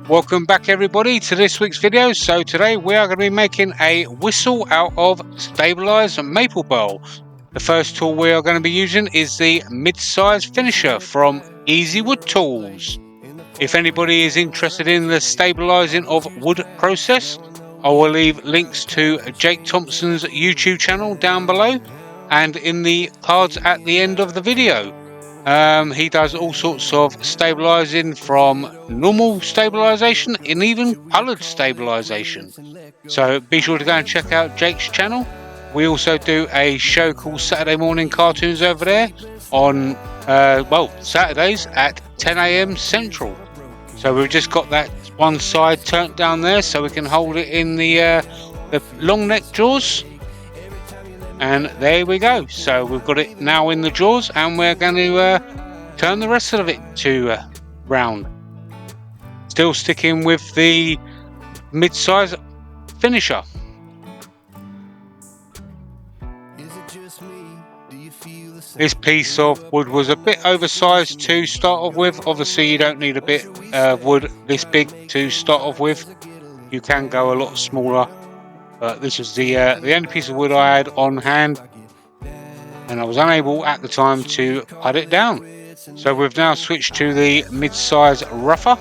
Welcome back everybody to this week's video. So today we are going to be making a whistle out of stabilised maple burl. The first tool we are going to be using is the mid-size finisher from Easy Wood Tools. If anybody is interested in the stabilising of wood process, I will leave links to Jake Thompson's YouTube channel down below and in the cards at the end of the video. He does all sorts of stabilising, from normal stabilisation and even coloured stabilisation. So be sure to go and check out Jake's channel. We also do a show called Saturday Morning Cartoons over there on Saturdays at 10 AM Central. So we've just got that one side turned down there so we can hold it in the long neck jaws. And there we go. So we've got it now in the jaws, and we're going to turn the rest of it to round. Still sticking with the mid-size finisher. This piece of wood was a bit oversized to start off with. Obviously you don't need a bit of wood this big to start off with. You can go a lot smaller. But this was the only piece of wood I had on hand, and I was unable at the time to cut it down. So we've now switched to the mid-size rougher.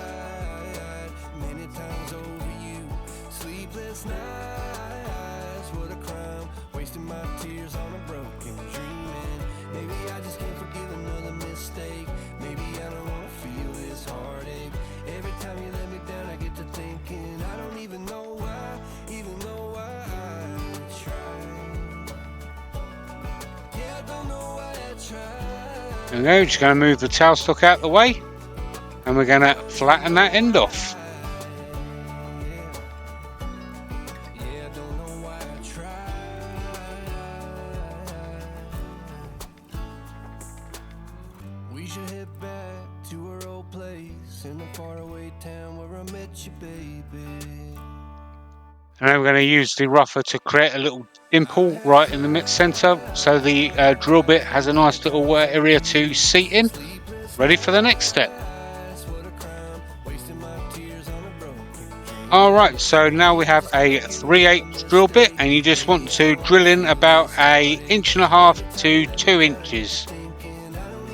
And now we're just going to move the tailstock out the way, and we're going to flatten that end off. We should head back to our old place in a faraway town where I met you, baby. And now we're going to use the rougher to create a little dimple right in the mid-centre, so the drill bit has a nice little area to seat in. Ready for the next step. Alright, so now we have a 3/8 drill bit, and you just want to drill in about 1.5 inches to 2 inches.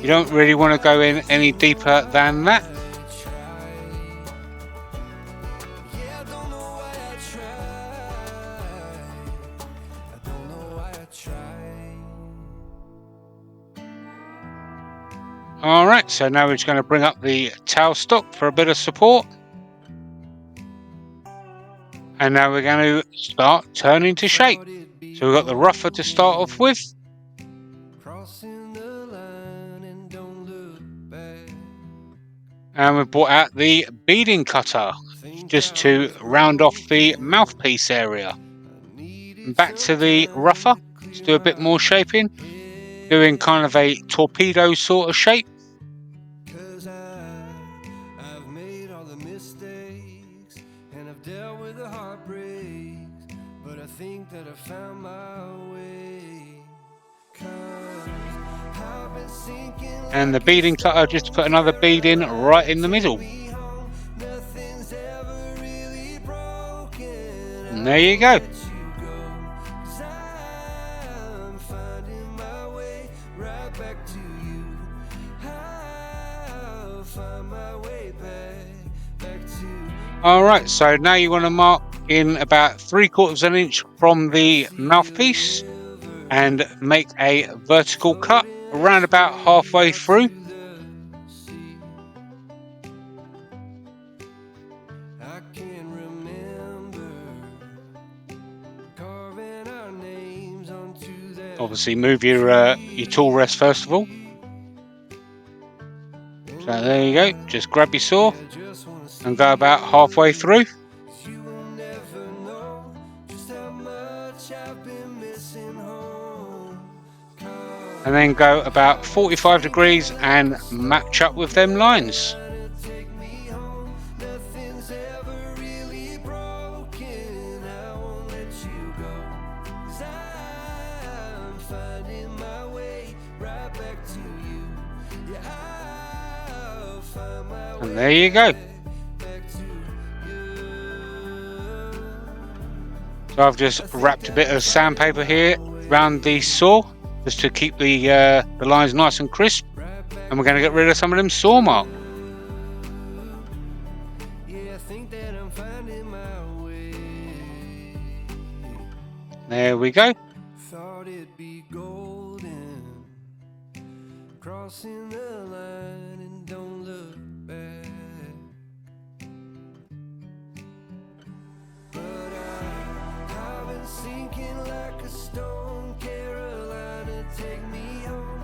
You don't really want to go in any deeper than that. Alright, so now we're just going to bring up the tailstock for a bit of support. And now we're going to start turning to shape. So we've got the rougher to start off with. And we've brought out the beading cutter just to round off the mouthpiece area. And back to the rougher, let's do a bit more shaping. Doing kind of a torpedo sort of shape. I've made all the mistakes and I've dealt with the heartbreaks, but I think that I found my way. And the beading cutter just to put another bead in right in the middle. And there you go. Alright, so now you want to mark in about 3/4 inch from the mouthpiece and make a vertical cut around about halfway through. Obviously move your tool rest first of all. So there you go, just grab your saw and go about halfway through. And then go about 45 degrees and match up with them lines. And there you go. So I've just wrapped a bit of sandpaper here around the saw just to keep the lines nice and crisp, and we're going to get rid of some of them saw marks. There we go. Thought it'd be golden, crossing the line and don't look back. But I've been sinking like a stone, Carolina, take me home.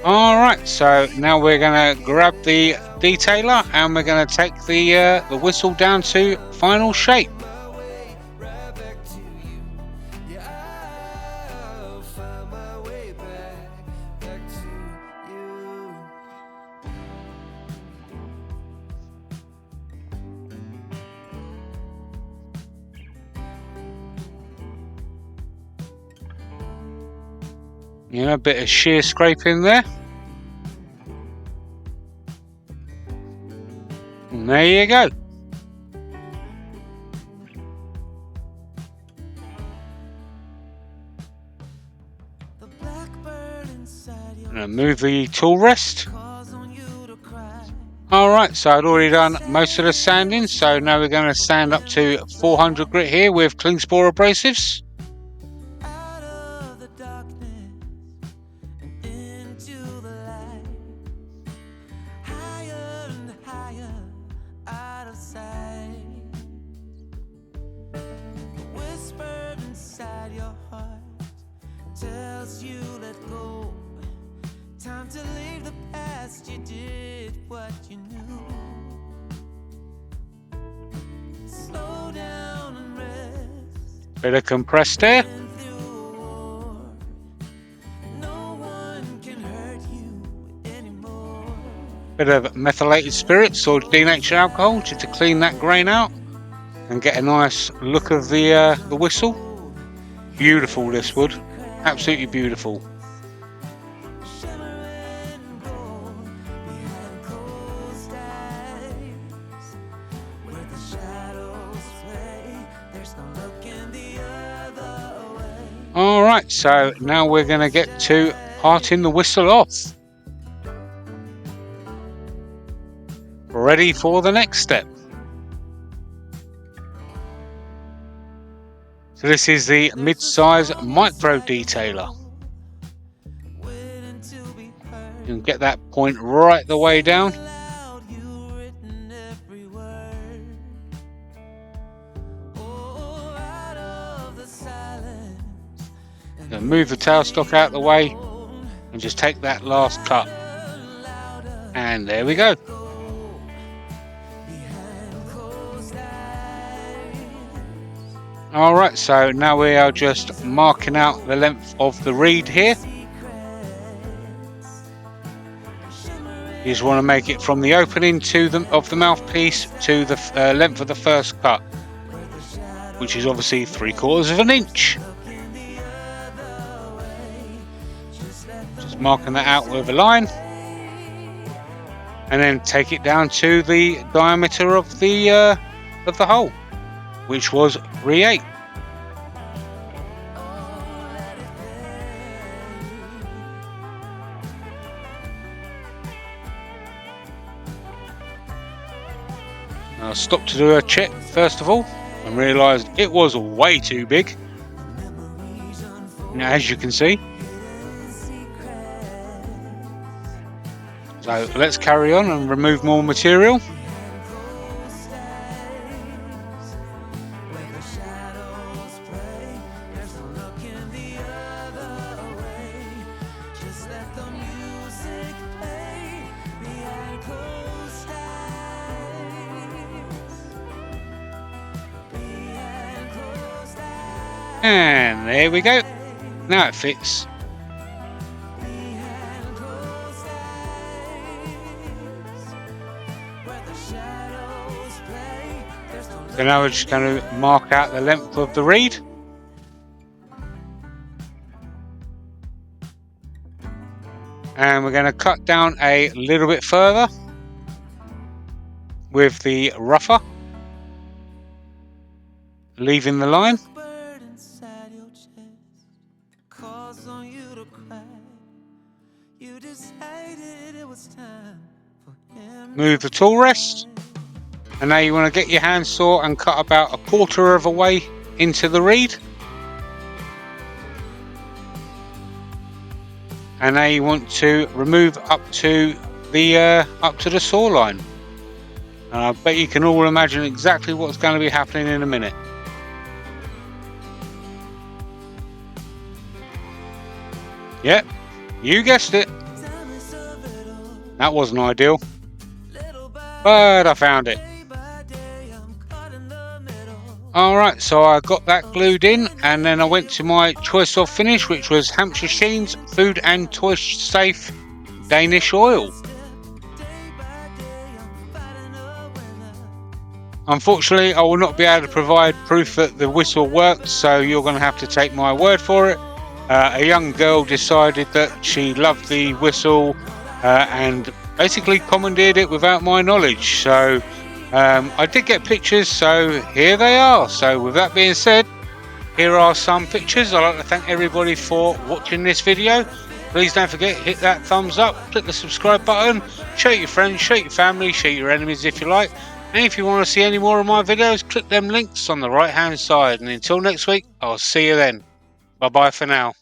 Alright, so now we're going to grab the detailer and we're going to take the whistle down to final shape. You know, a bit of shear scraping there. And there you go. I'm going to move the tool rest. Alright, so I'd already done most of the sanding, so now we're going to sand up to 400 grit here with Klingspor abrasives. Tells you let go, time to leave the past. You did what you knew. Slow down and rest. Bit of compressed air. No one can hurt you anymore. Bit of methylated spirits or denatured alcohol just to clean that grain out and get a nice look of the whistle. Beautiful, this wood. Absolutely beautiful. Alright, so now we're going to get to parting the whistle off. Ready for the next step. So this is the mid-size micro detailer. You can get that point right the way down. Then move the tailstock out of the way and just take that last cut. And there we go. Alright, so now we are just marking out the length of the reed here. You just want to make it from the opening to of the mouthpiece to the length of the first cut, which is obviously 3/4 of an inch. Just marking that out with a line, and then take it down to the diameter of the hole, which was 3/8. I stopped to do a check first of all and realised it was way too big. Now, as you can see. So let's carry on and remove more material. And there we go. Now it fits. So now we're just going to mark out the length of the reed. And we're going to cut down a little bit further with the rougher. leaving the line. Move the tool rest, and now you want to get your handsaw and cut about 1/4 of a way into the reed. And now you want to remove up to the saw line. And I bet you can all imagine exactly what's going to be happening in a minute. Yep, you guessed it. That wasn't ideal, but I found it. Alright, so I got that glued in, and then I went to my choice of finish, which was Hampshire Sheen's Food and Toy Safe Danish oil. Unfortunately, I will not be able to provide proof that the whistle works, so you're going to have to take my word for it. A young girl decided that she loved the whistle and basically commandeered it without my knowledge. So I did get pictures, so here they are. So with that being said, here are some pictures. I'd like to thank everybody for watching this video. Please don't forget, hit that thumbs up, click the subscribe button, show your friends, show your family, show your enemies if you like. And if you want to see any more of my videos, click them links on the right hand side. And until next week, I'll see you then. Bye bye for now.